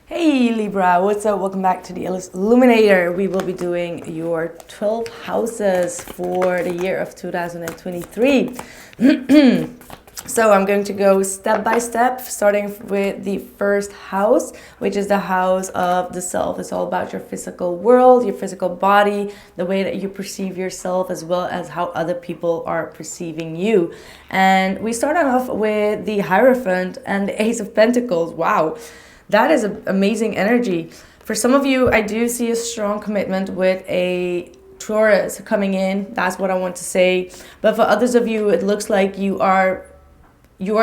Hey Libra, what's up? Welcome back to the Illest Illuminator. We will be doing your 12 houses for the year of 2023. So I'm going to go step by step, starting with the first house, which is the house of the self. It's all about your physical world, your physical body, the way that you perceive yourself, as well as how other people are perceiving you. And we start off with the Hierophant and the Ace of Pentacles. Wow, that is an amazing energy. For some of you, I do see a strong commitment with a Taurus coming in. That's what I want to say. But for others of you, it looks like you are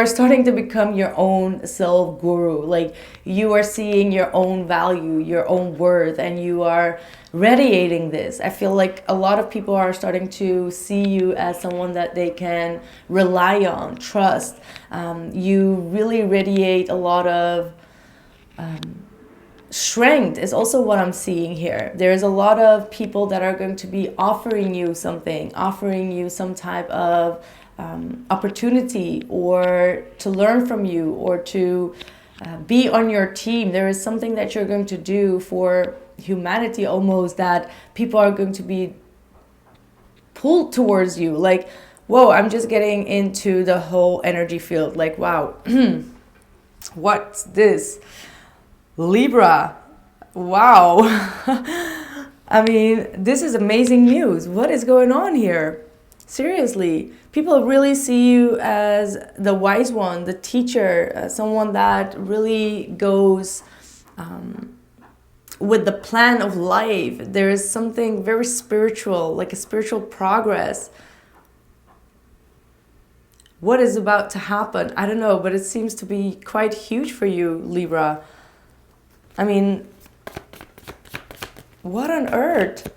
starting to become your own self guru. Like you are seeing your own value, your own worth, and you are radiating this. I feel like a lot of people are starting to see you as someone that they can rely on, trust. You really radiate a lot of strength is also what I'm seeing here. There's a lot of people that are going to be offering you something, offering you some type of opportunity, or to learn from you, or to be on your team. There is something that you're going to do for humanity almost, that people are going to be pulled towards you. Like, whoa, I'm just getting into the whole energy field. Like, wow, what's this? Libra, wow. I mean, this is amazing news. What is going on here? Seriously, people really see you as the wise one, the teacher, someone that really goes with the plan of life. There is something very spiritual, like a spiritual progress. What is about to happen? I don't know, but it seems to be quite huge for you, Libra. I mean, what on earth?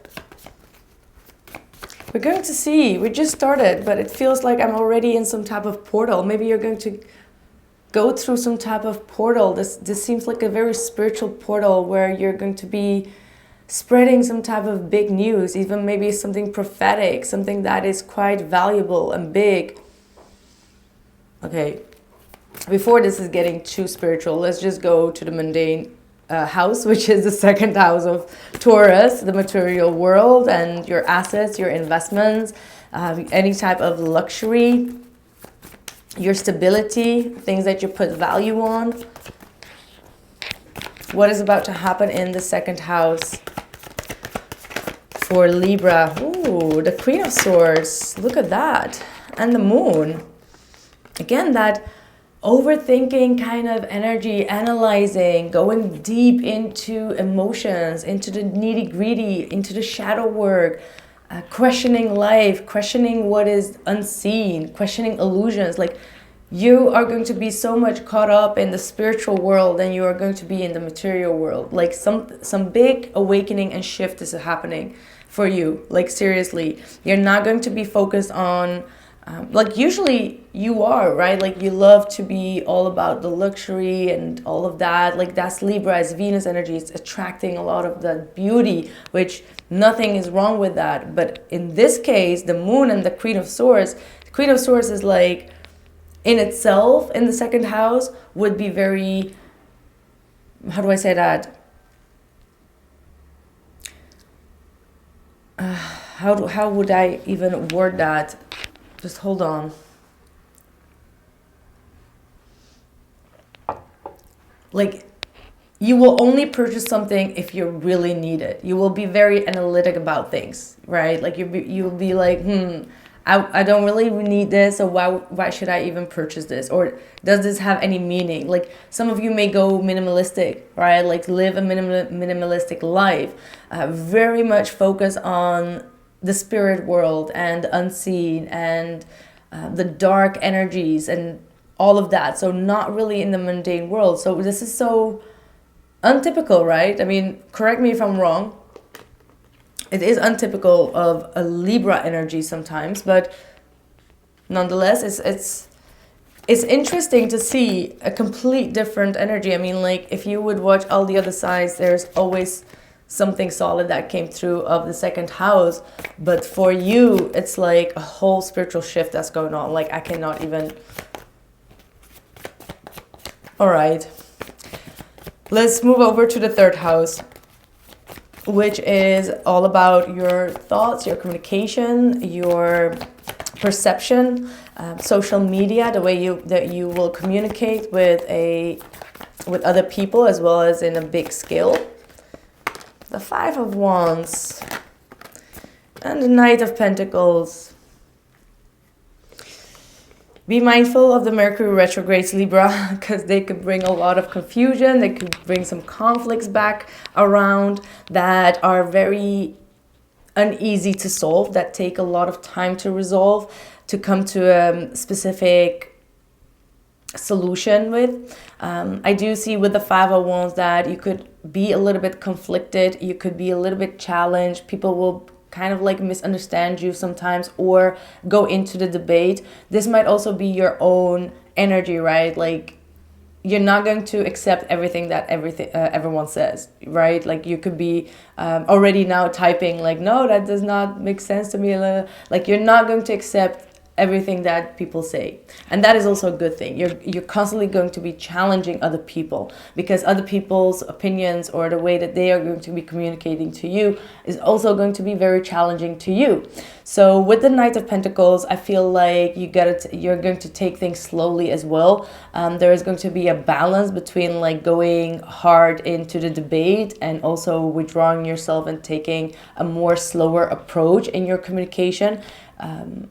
We're going to see. We just started, but it feels like I'm already in some type of portal. Maybe you're going to go through some type of portal. This seems like a very spiritual portal where you're going to be spreading some type of big news, even maybe something prophetic, something that is quite valuable and big. Okay, before this is getting too spiritual, let's just go to the mundane house, which is the second house of Taurus, the material world and your assets, your investments, any type of luxury, your stability, things that you put value on. What is about to happen in the second house for Libra? Ooh, the Queen of Swords. Look at that. And the Moon. Again, that overthinking kind of energy, analyzing, going deep into emotions, into the nitty-gritty, into the shadow work, questioning life, questioning what is unseen, questioning illusions. Like, you are going to be so much caught up in the spiritual world than you are going to be in the material world. Like some big awakening and shift is happening for you. Like, seriously, you're not going to be focused on like usually you are, right? Like, you love to be all about the luxury and all of that. Like, that's Libra, as Venus energy. It's attracting a lot of that beauty, which nothing is wrong with that. But in this case, the Moon and the Queen of Swords, the Queen of Swords is like, in itself, in the second house, would be very, how do I say that? How would I even word that? Just hold on. Like, you will only purchase something if you really need it. You will be very analytic about things, right? Like, you'll be like, I don't really need this, so why should I even purchase this? Or does this have any meaning? Like, some of you may go minimalistic, right? Like, live a minimalistic life. Very much focus on the spirit world and the unseen and the dark energies and all of that. So not really in the mundane world. So this is so untypical, right? I mean, correct me if I'm wrong. It is untypical of a Libra energy sometimes, but nonetheless, it's interesting to see a complete different energy. I mean, like, if you would watch all the other sides, there's always something solid that came through of the second house. But for you, it's like a whole spiritual shift that's going on. Like, I cannot even. All right. Let's move over to the third house, which is all about your thoughts, your communication, your perception, social media, the way that you will communicate with other people as well as in a big scale. The Five of Wands and the Knight of Pentacles. Be mindful of the Mercury retrogrades, Libra, because they could bring a lot of confusion. They could bring some conflicts back around that are very uneasy to solve, that take a lot of time to resolve, to come to a specific solution with. I do see with the Five of Wands that you could be a little bit conflicted. You could be a little bit challenged. People will kind of like misunderstand you sometimes or go into the debate. This might also be your own energy, right? Like you're not going to accept everything that everyone says, right? Like you could be already now typing like, no, that does not make sense to me. Like you're not going to accept everything that people say, and that is also a good thing. You're constantly going to be challenging other people, because other people's opinions or the way that they are going to be communicating to you is also going to be very challenging to you. So with the Knight of Pentacles, I feel like you're going to take things slowly as well. There is going to be a balance between like going hard into the debate and also withdrawing yourself and taking a more slower approach in your communication,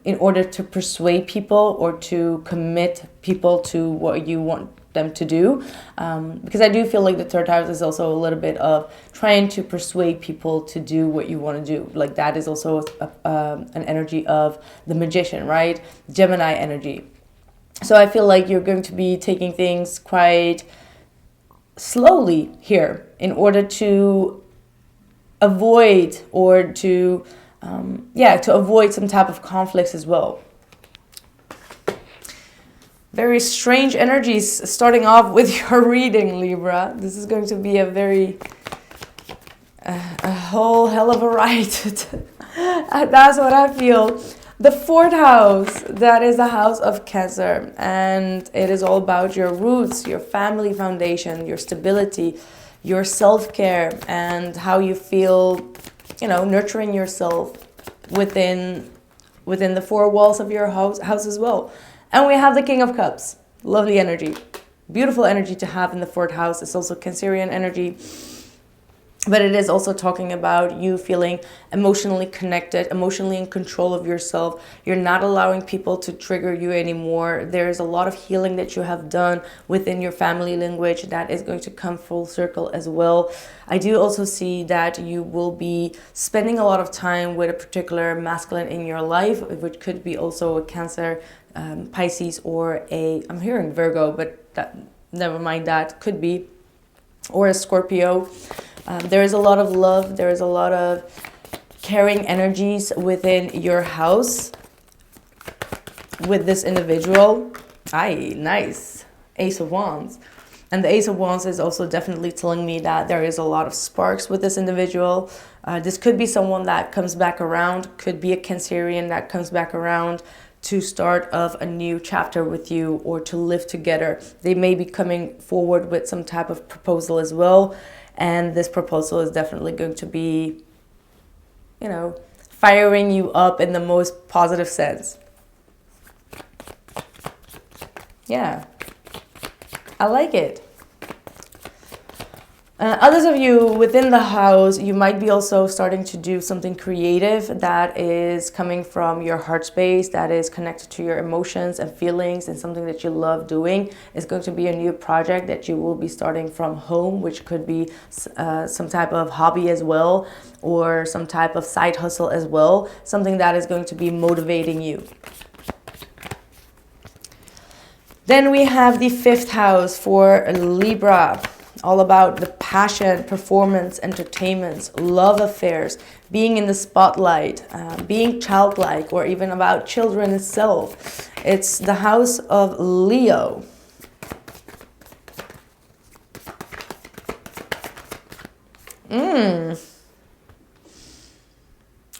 in order to persuade people or to commit people to what you want them to do. Because I do feel like the third house is also a little bit of trying to persuade people to do what you want to do. Like that is also an energy of the Magician, right? Gemini energy. So I feel like you're going to be taking things quite slowly here in order to avoid or to avoid some type of conflicts as well. Very strange energies starting off with your reading, Libra. This is going to be a whole hell of a ride. That's what I feel. The fourth house, that is the house of Cancer, and it is all about your roots, your family foundation, your stability, your self-care, and how you feel, nurturing yourself within the four walls of your house as well. And we have the King of Cups. Lovely energy. Beautiful energy to have in the fourth house. It's also Cancerian energy. But it is also talking about you feeling emotionally connected, emotionally in control of yourself. You're not allowing people to trigger you anymore. There's a lot of healing that you have done within your family lineage that is going to come full circle as well. I do also see that you will be spending a lot of time with a particular masculine in your life, which could be also a Cancer, Pisces, or I'm hearing Virgo, but never mind, that could be, or a Scorpio. There is a lot of love. There is a lot of caring energies within your house with this individual. Nice. Ace of Wands. And the Ace of Wands is also definitely telling me that there is a lot of sparks with this individual. This could be someone that comes back around, could be a Cancerian that comes back around to start of a new chapter with you or to live together. They may be coming forward with some type of proposal as well. And this proposal is definitely going to be, firing you up in the most positive sense. Yeah, I like it. Others of you within the house, you might be also starting to do something creative that is coming from your heart space, that is connected to your emotions and feelings, and something that you love doing. It's going to be a new project that you will be starting from home, which could be some type of hobby as well, or some type of side hustle as well, something that is going to be motivating you. Then we have the fifth house for Libra. All about the passion, performance, entertainments, love affairs, being in the spotlight, being childlike, or even about children itself. It's the house of Leo.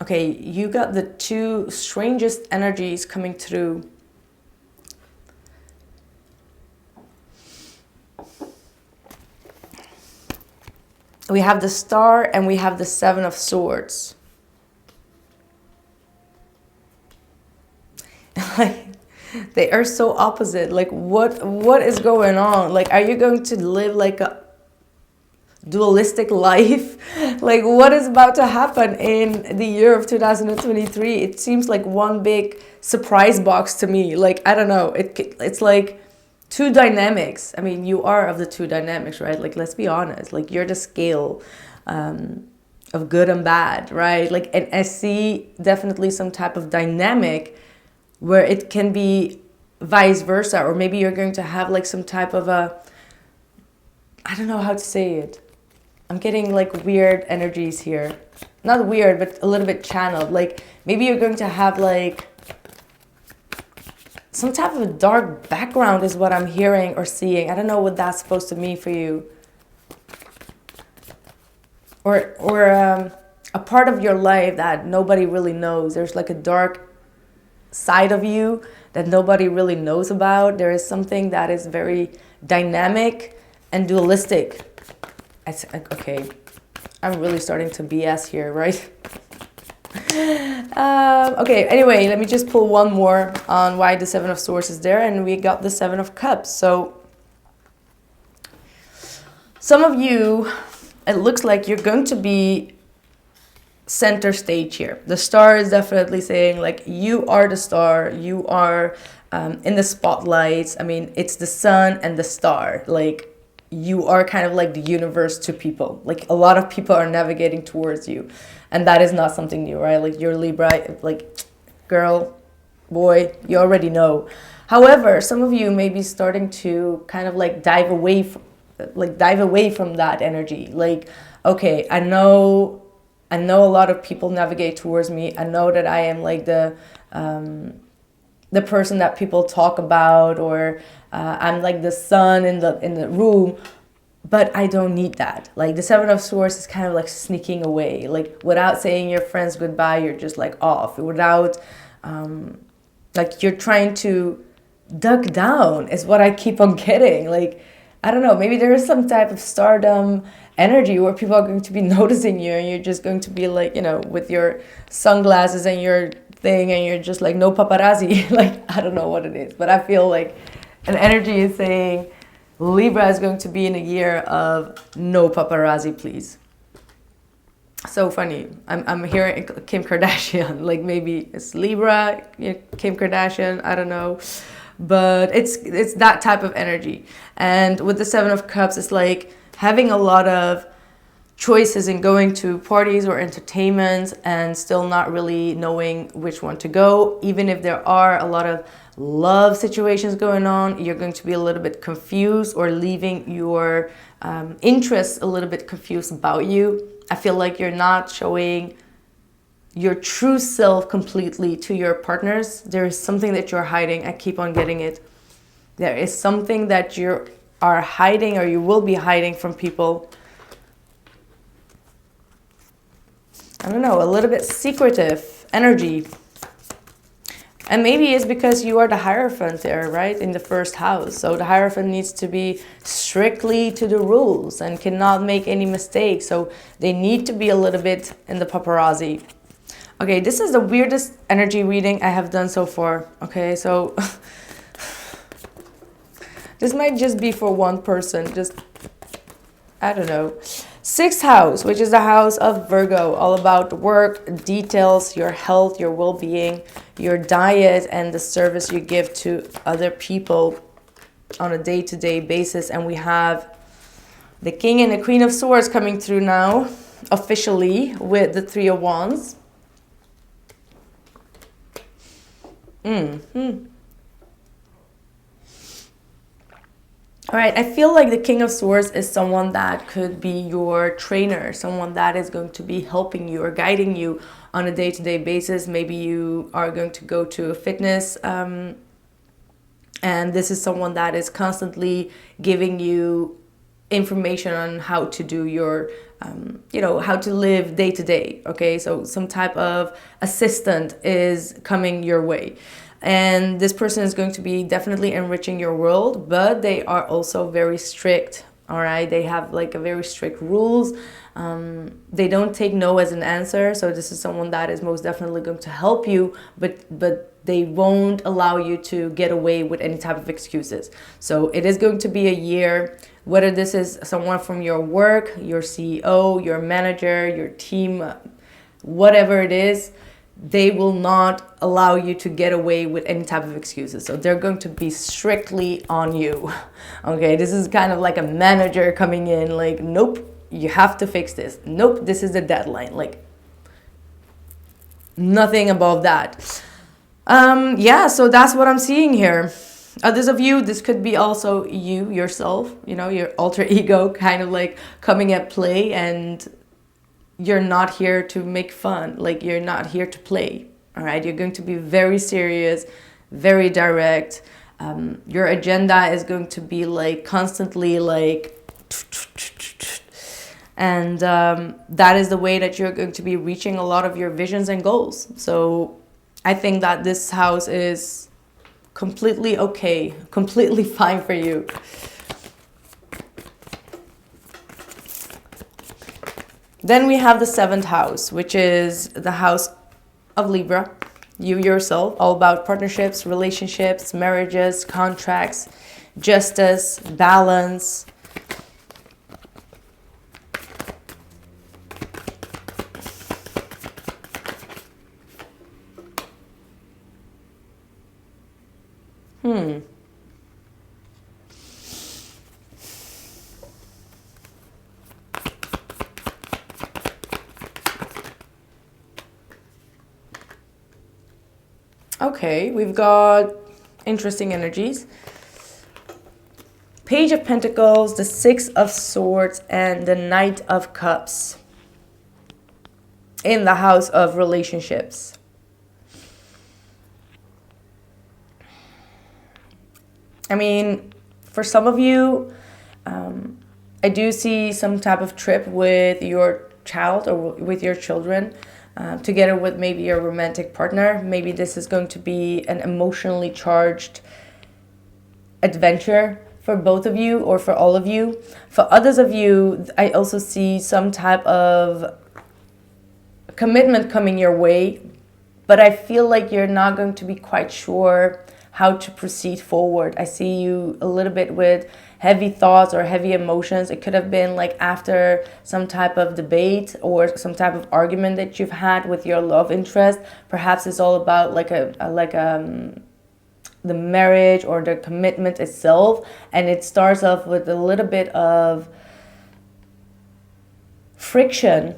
Okay, you got the two strangest energies coming through. We have the Star and we have the Seven of Swords. Like, they are so opposite. Like, what is going on? Like, are you going to live like a dualistic life? Like, what is about to happen in the year of 2023? It seems like one big surprise box to me. Like, I don't know. It's like two dynamics. I mean, you are of the two dynamics, right? Like, let's be honest. Like, you're the scale of good and bad, right? Like, and I see definitely some type of dynamic where it can be vice versa, or maybe you're going to have like some type of a, I don't know how to say it. I'm getting like weird energies here. Not weird, but a little bit channeled. Like, maybe you're going to have like some type of a dark background is what I'm hearing or seeing. I don't know what that's supposed to mean for you. Or a part of your life that nobody really knows. There's like a dark side of you that nobody really knows about. There is something that is very dynamic and dualistic. Okay, I'm really starting to BS here, right? Okay, anyway, let me just pull one more on why the Seven of Swords is there, and we got the Seven of Cups. So some of you, it looks like you're going to be center stage here. The Star is definitely saying like you are the star, you are in the spotlights. I mean, it's the sun and the star. Like, you are kind of like the universe to people. Like, a lot of people are navigating towards you, and that is not something new, right? Like, you're Libra, like, girl, boy, you already know. However, some of you may be starting to kind of like dive away from that energy. Like, okay, I know a lot of people navigate towards me. I know that I am like the person that people talk about, or I'm like the sun in the room, but I don't need that. Like, the Seven of Swords is kind of like sneaking away. Like, without saying your friends goodbye, you're just like off. Without like, you're trying to duck down is what I keep on getting. Like, I don't know, maybe there is some type of stardom energy where people are going to be noticing you, and you're just going to be like, you know, with your sunglasses and your thing, and you're just like, no paparazzi. Like, I don't know what it is, but I feel like an energy is saying Libra is going to be in a year of no paparazzi, please. So funny. I'm hearing Kim Kardashian. Like, maybe it's Libra, Kim Kardashian, I don't know. But it's that type of energy. And with the Seven of Cups, it's like having a lot of choices in going to parties or entertainments and still not really knowing which one to go. Even if there are a lot of love situations going on, you're going to be a little bit confused, or leaving your interests a little bit confused about you. I feel like you're not showing your true self completely to your partners. There is something that you're hiding. I keep on getting it. There is something that you are hiding, or you will be hiding from people. I don't know, a little bit secretive energy. And maybe it's because you are the Hierophant there, right? In the first house. So the Hierophant needs to be strictly to the rules and cannot make any mistakes. So they need to be a little bit in the paparazzi. Okay, this is the weirdest energy reading I have done so far. Okay, so this might just be for one person. Just, I don't know. Sixth house, which is the house of Virgo, all about work, details, your health, your well-being, your diet, and the service you give to other people on a day-to-day basis. And we have the King and the Queen of Swords coming through now, officially, with the Three of Wands. All right, I feel like the King of Swords is someone that could be your trainer, someone that is going to be helping you or guiding you on a day-to-day basis. Maybe you are going to go to a fitness, and this is someone that is constantly giving you information on how to do your, how to live day to day. Okay, so some type of assistant is coming your way. And this person is going to be definitely enriching your world, but they are also very strict All right, they have like a very strict rules. They don't take no as an answer. So this is someone that is most definitely going to help you, but they won't allow you to get away with any type of excuses. So it is going to be a year, whether this is someone from your work, your CEO, your manager, your team, whatever it is, they will not allow you to get away with any type of excuses. So they're going to be strictly on you. Okay, this is kind of like a manager coming in, like, nope, you have to fix this. Nope, this is the deadline. Like, nothing above that. Yeah, so that's what I'm seeing here. Others of you, this could be also you, yourself, you know, your alter ego kind of like coming at play, and you're not here to make fun. Like, you're not here to play. All right, you're going to be very serious, very direct. Your agenda is going to be like constantly like, and that is the way that you're going to be reaching a lot of your visions and goals. So I think that this house is completely okay, completely fine for you. Then we have the 7th house, which is the house of Libra. You yourself, all about partnerships, relationships, marriages, contracts, justice, balance. Okay, we've got interesting energies. Page of Pentacles, the 6 of Swords, and the Knight of Cups in the house of relationships. I mean, for some of you, I do see some type of trip with your child or with your children, together with maybe your romantic partner. Maybe this is going to be an emotionally charged adventure for both of you or for all of you. For others of you, I also see some type of commitment coming your way, but I feel like you're not going to be quite sure how to proceed forward. I see you a little bit with heavy thoughts or heavy emotions. It could have been like after some type of debate or some type of argument that you've had with your love interest. Perhaps it's all about the marriage or the commitment itself, and it starts off with a little bit of friction,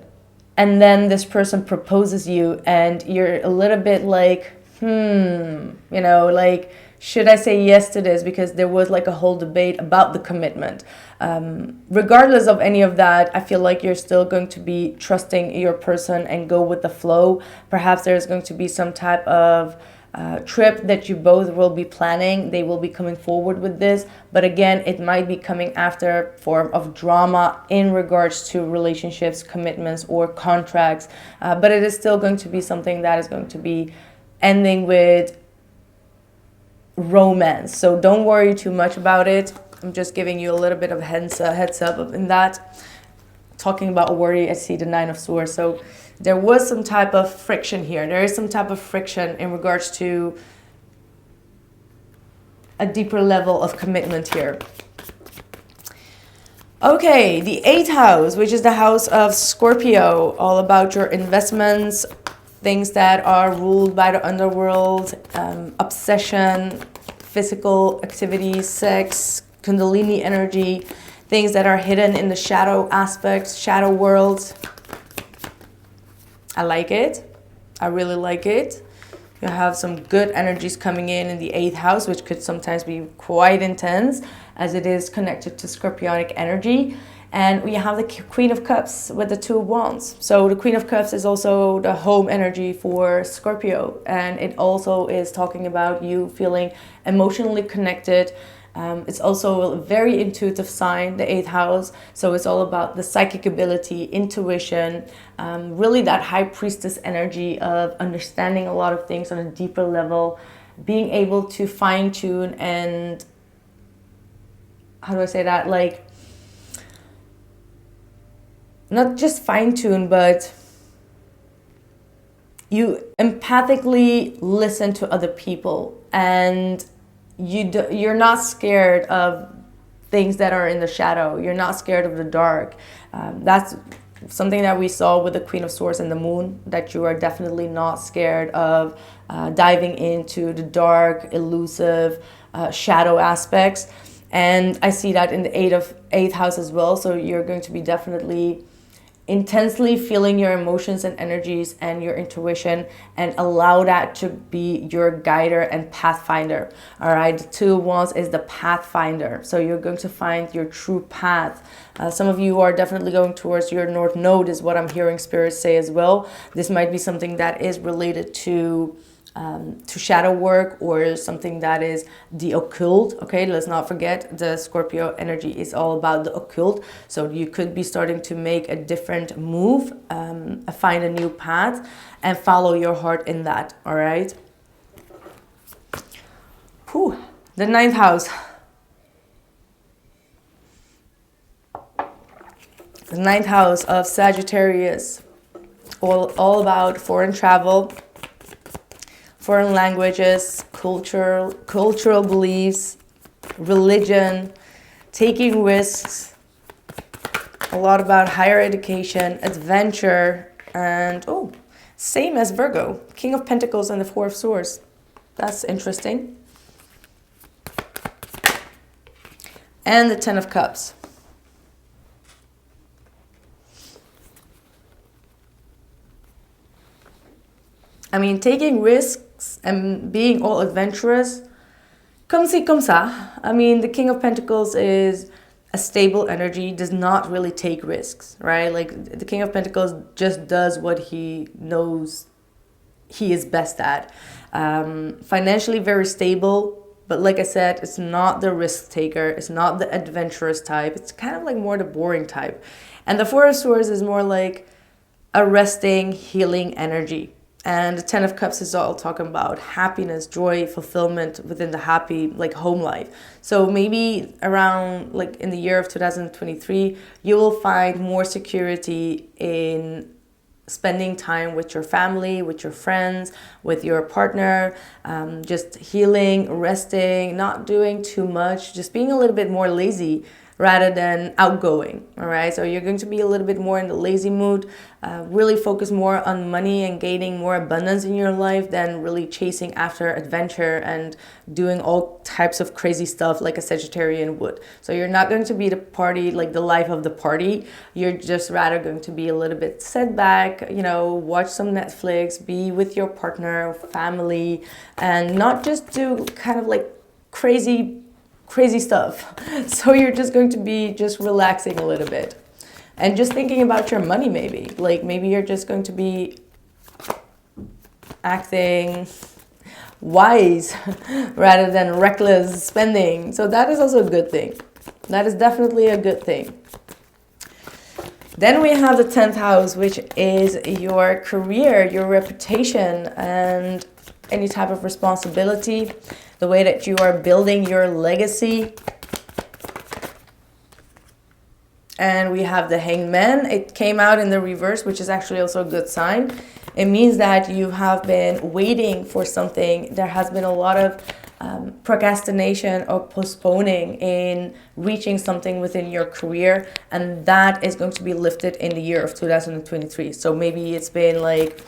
and then this person proposes you and you're a little bit like, like, should I say yes to this? Because there was like a whole debate about the commitment. Regardless of any of that, I feel like you're still going to be trusting your person and go with the flow. Perhaps there's going to be some type of trip that you both will be planning. They will be coming forward with this. But again, it might be coming after form of drama in regards to relationships, commitments, or contracts. But it is still going to be something that is going to be ending with romance. So don't worry too much about it. I'm just giving you a little bit of heads up in that. Talking about worry, I see the 9 of Swords. So there was some type of friction here. There is some type of friction in regards to a deeper level of commitment here. Okay, the 8th house, which is the house of Scorpio, all about your investments, things that are ruled by the underworld, obsession, physical activities, sex, Kundalini energy, things that are hidden in the shadow aspects, shadow worlds. I like it. I really like it. You have some good energies coming in the 8th house, which could sometimes be quite intense as it is connected to Scorpionic energy. And we have the Queen of Cups with the 2 of Wands. So the Queen of Cups is also the home energy for Scorpio. And it also is talking about you feeling emotionally connected. It's also a very intuitive sign, the 8th house. So it's all about the psychic ability, intuition, really that high priestess energy of understanding a lot of things on a deeper level, being able to fine tune and, how do I say that? Like, not just fine-tune, but you empathically listen to other people, and you're not scared of things that are in the shadow. You're not scared of the dark. That's something that we saw with the Queen of Swords and the Moon, that you are definitely not scared of diving into the dark, elusive, shadow aspects. And I see that in the eighth house as well. So you're going to be definitely intensely feeling your emotions and energies and your intuition, and allow that to be your guider and pathfinder. All right, the Two of Wands is the pathfinder. So you're going to find your true path. Some of you are definitely going towards your North Node, is what I'm hearing Spirit say as well. This might be something that is related to shadow work, or something that is the occult. Okay, let's not forget the Scorpio energy is all about the occult. So you could be starting to make a different move, find a new path, and follow your heart in that. All right. Whew. The ninth house. The ninth house of Sagittarius, all about foreign travel, foreign languages, cultural beliefs, religion, taking risks, a lot about higher education, adventure, and same as Virgo, King of Pentacles and the Four of Swords. That's interesting. And the Ten of Cups. I mean, taking risks and being all adventurous, comme ci, comme ça. I mean, the King of Pentacles is a stable energy, does not really take risks, right? Like, the King of Pentacles just does what he knows he is best at. Financially very stable, but like I said, it's not the risk taker. It's not the adventurous type. It's kind of like more the boring type. And the Four of Swords is more like a resting, healing energy. And the Ten of Cups is all talking about happiness, joy, fulfillment within the happy, like, home life. So maybe around, like, in the year of 2023, you will find more security in spending time with your family, with your friends, with your partner, just healing, resting, not doing too much, just being a little bit more lazy rather than outgoing. All right, so you're going to be a little bit more in the lazy mood, really focus more on money and gaining more abundance in your life than really chasing after adventure and doing all types of crazy stuff like a Sagittarian would. So you're not going to be the party, like the life of the party. You're just rather going to be a little bit set back, you know, watch some Netflix, be with your partner, family, and not just do kind of like crazy stuff. So you're just going to be just relaxing a little bit and just thinking about your money. Maybe you're just going to be acting wise rather than reckless spending. So that is also a good thing. That is definitely a good thing. Then we have the 10th house, which is your career, your reputation, and any type of responsibility, the way that you are building your legacy. And we have the Hanged Man. It came out in the reverse, which is actually also a good sign. It means that you have been waiting for something. There has been a lot of procrastination or postponing in reaching something within your career, and that is going to be lifted in the year of 2023. So maybe it's been like,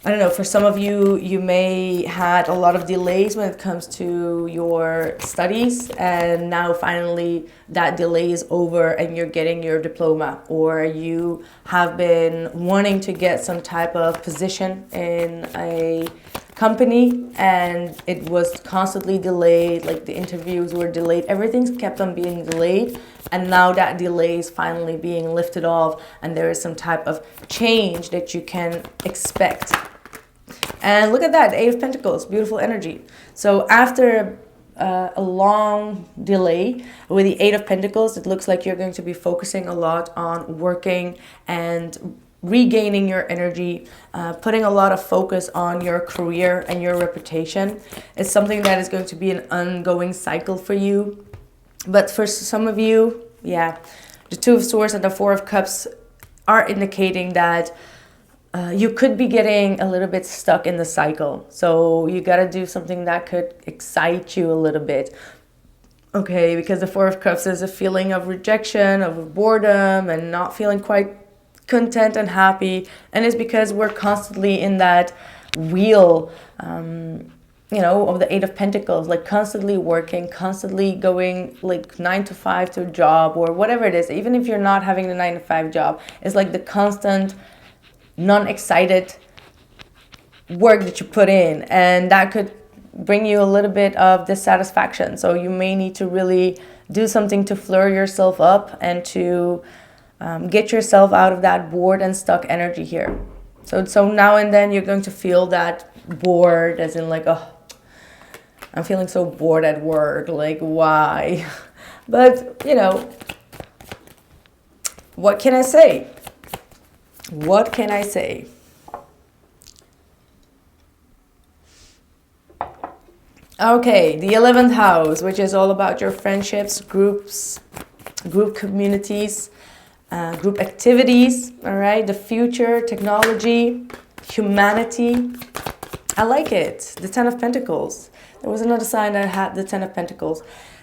I don't know, for some of you, you may had a lot of delays when it comes to your studies, and now finally that delay is over and you're getting your diploma, or you have been wanting to get some type of position in a company and it was constantly delayed, like the interviews were delayed, everything kept on being delayed, and now that delay is finally being lifted off and there is some type of change that you can expect. And look at that, Eight of Pentacles, beautiful energy. So after a long delay with the Eight of Pentacles, it looks like you're going to be focusing a lot on working and regaining your energy, putting a lot of focus on your career and your reputation. It's something that is going to be an ongoing cycle for you. But for some of you, yeah, The Two of Swords and the Four of Cups are indicating that you could be getting a little bit stuck in the cycle. So you got to do something that could excite you a little bit. Okay, because the Four of Cups is a feeling of rejection, of boredom, and not feeling quite content and happy. And it's because we're constantly in that wheel, of the Eight of Pentacles, like constantly working, constantly going like 9 to 5 to a job or whatever it is. Even if you're not having the 9 to 5 job, it's like the constant non-excited work that you put in, and that could bring you a little bit of dissatisfaction. So you may need to really do something to flare yourself up and to get yourself out of that bored and stuck energy here. So now and then you're going to feel that bored, as in like, oh, I'm feeling so bored at work, like why? But what can I say? What can I say? Okay, the 11th house, which is all about your friendships, groups, group communities, group activities, all right? The future, technology, humanity. I like it. The 10 of Pentacles. There was another sign that had the 10 of Pentacles.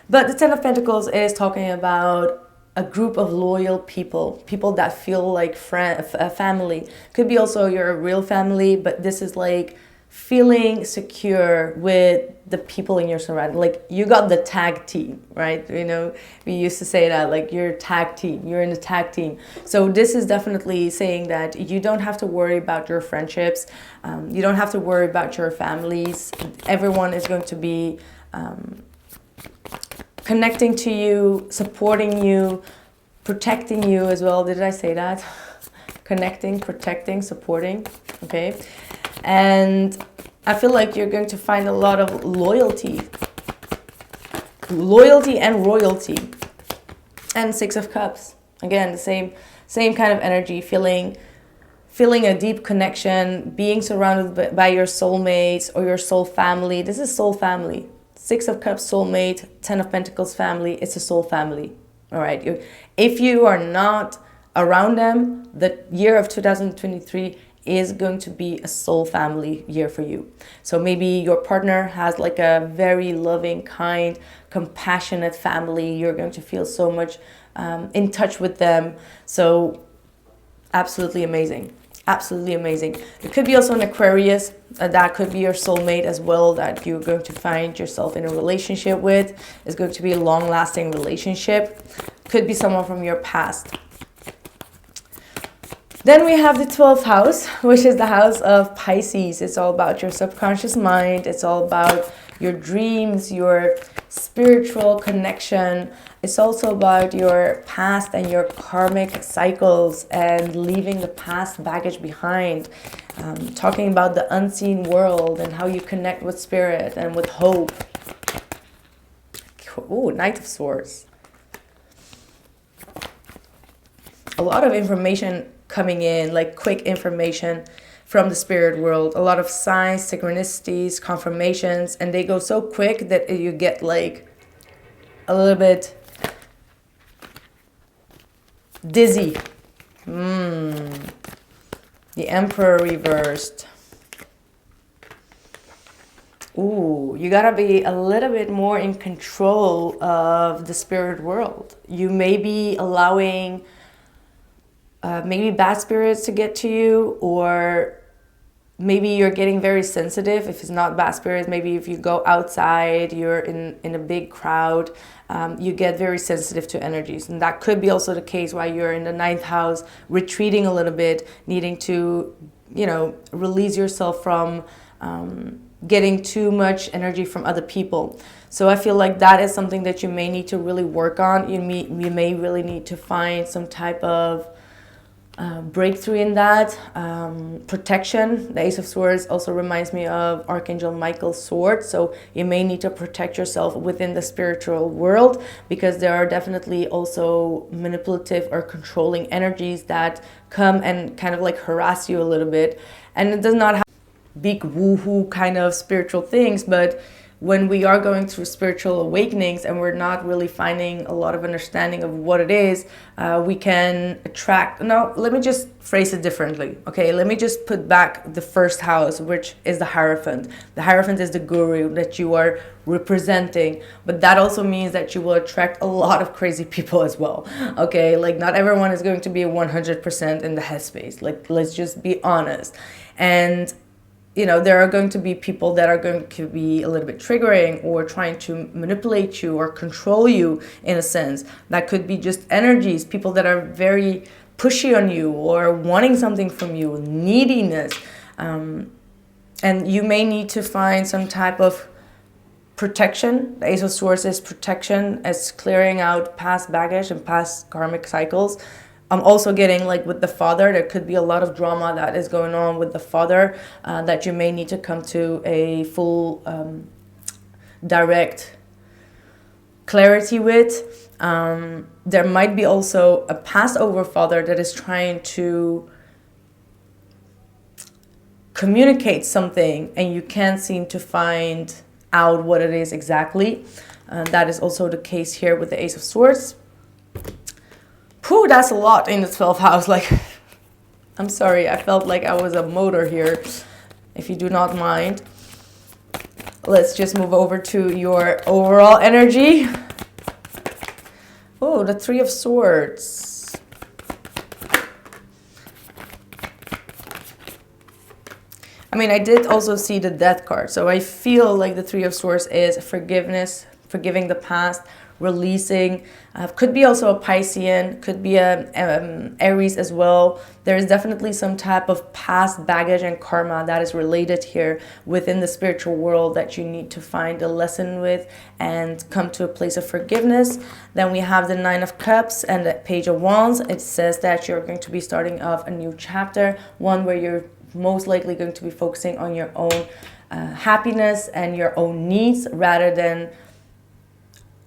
But the 10 of Pentacles is talking about a group of loyal people, people that feel like a family. Could be also your real family, but this is like feeling secure with the people in your surrounding. Like you got the tag team, right? We used to say that, like you're tag team, you're in the tag team. So this is definitely saying that you don't have to worry about your friendships. You don't have to worry about your families. Everyone is going to be connecting to you, supporting you, protecting you as well. Did I say that? Connecting, protecting, supporting. Okay. And I feel like you're going to find a lot of loyalty and royalty. And Six of Cups. Again, the same kind of energy, feeling a deep connection, being surrounded by your soulmates or your soul family. This is soul family. Six of Cups, soulmate, 10 of Pentacles, family. It's a soul family. All right. If you are not around them, the year of 2023 is going to be a soul family year for you. So maybe your partner has like a very loving, kind, compassionate family. You're going to feel so much in touch with them. So absolutely amazing. Absolutely amazing. It could be also an Aquarius. That could be your soulmate as well, that you're going to find yourself in a relationship with. It's going to be a long-lasting relationship. Could be someone from your past. Then we have the 12th house, which is the house of Pisces. It's all about your subconscious mind. It's all about your dreams, your spiritual connection. It's also about your past and your karmic cycles and leaving the past baggage behind. Talking about the unseen world and how you connect with spirit and with hope. Ooh, Knight of Swords. A lot of information coming in, like quick information from the spirit world. A lot of signs, synchronicities, confirmations, and they go so quick that you get like a little bit dizzy. The Emperor reversed. Ooh, you gotta be a little bit more in control of the spirit world. You may be allowing maybe bad spirits to get to you, or maybe you're getting very sensitive. If it's not bad spirits, maybe if you go outside, you're in a big crowd, you get very sensitive to energies. And that could be also the case while you're in the 9th house, retreating a little bit, needing to, release yourself from getting too much energy from other people. So I feel like that is something that you may need to really work on. You may really need to find some type of breakthrough in that. Protection. The Ace of Swords also reminds me of Archangel Michael's sword. So you may need to protect yourself within the spiritual world, because there are definitely also manipulative or controlling energies that come and kind of like harass you a little bit. And it does not have big woohoo kind of spiritual things, but when we are going through spiritual awakenings and we're not really finding a lot of understanding of what it is, we can attract. No, let me just phrase it differently. Okay, let me just put back the first house, which is the Hierophant. The Hierophant is the guru that you are representing, but that also means that you will attract a lot of crazy people as well. Okay, like not everyone is going to be 100% in the headspace. Like, let's just be honest. And you know, there are going to be people that are going to be a little bit triggering or trying to manipulate you or control you in a sense. That could be just energies, people that are very pushy on you or wanting something from you, neediness. And you may need to find some type of protection. The Ace of Swords is protection, as clearing out past baggage and past karmic cycles. I'm also getting, like, with the father, there could be a lot of drama that is going on with the father that you may need to come to a full direct clarity with. There might be also a Passover father that is trying to communicate something and you can't seem to find out what it is exactly. That is also the case here with the Ace of Swords. Whew, that's a lot in the 12th house. Like, I'm sorry, I felt like I was a motor here. If you do not mind, let's just move over to your overall energy. Oh, the Three of Swords. I mean, I did also see the Death card. So I feel like the Three of Swords is forgiveness, forgiving the past, releasing. Could be also a Piscean, could be a Aries as well. There is definitely some type of past baggage and karma that is related here within the spiritual world that you need to find a lesson with and come to a place of forgiveness. Then we have the Nine of Cups and the Page of Wands. It says that you're going to be starting off a new chapter, one where you're most likely going to be focusing on your own happiness and your own needs rather than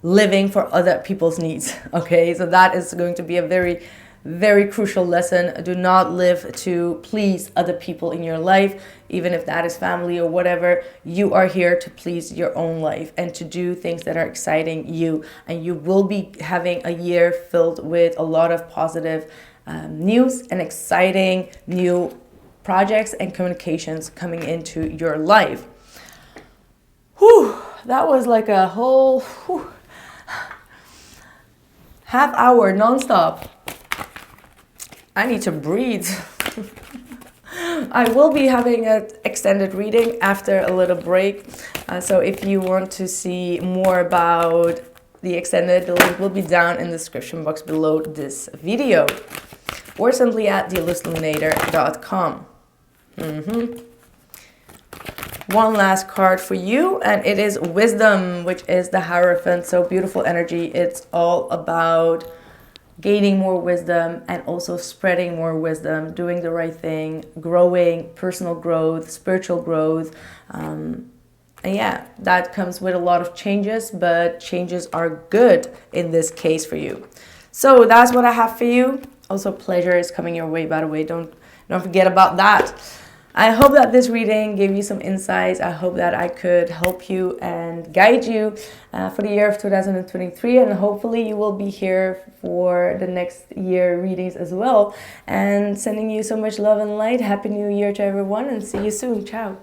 living for other people's needs. Okay, so that is going to be a very, very crucial lesson. Do not live to please other people in your life, even if that is family or whatever. You are here to please your own life and to do things that are exciting you. And you will be having a year filled with a lot of positive news and exciting new projects and communications coming into your life. Whew, that was like a whole half hour nonstop. I need to breathe. I will be having an extended reading after a little break. So if you want to see more about the extended, the link will be down in the description box below this video. Or simply at theillustluminator.com. One last card for you, and it is Wisdom, which is the Hierophant. So beautiful energy. It's all about gaining more wisdom and also spreading more wisdom, doing the right thing, growing, personal growth, spiritual growth. And yeah, that comes with a lot of changes, but changes are good in this case for you. So that's what I have for you. Also, pleasure is coming your way, by the way. Don't forget about that. I hope that this reading gave you some insights. I hope that I could help you and guide you for the year of 2023. And hopefully you will be here for the next year readings as well. And sending you so much love and light. Happy New Year to everyone and see you soon. Ciao.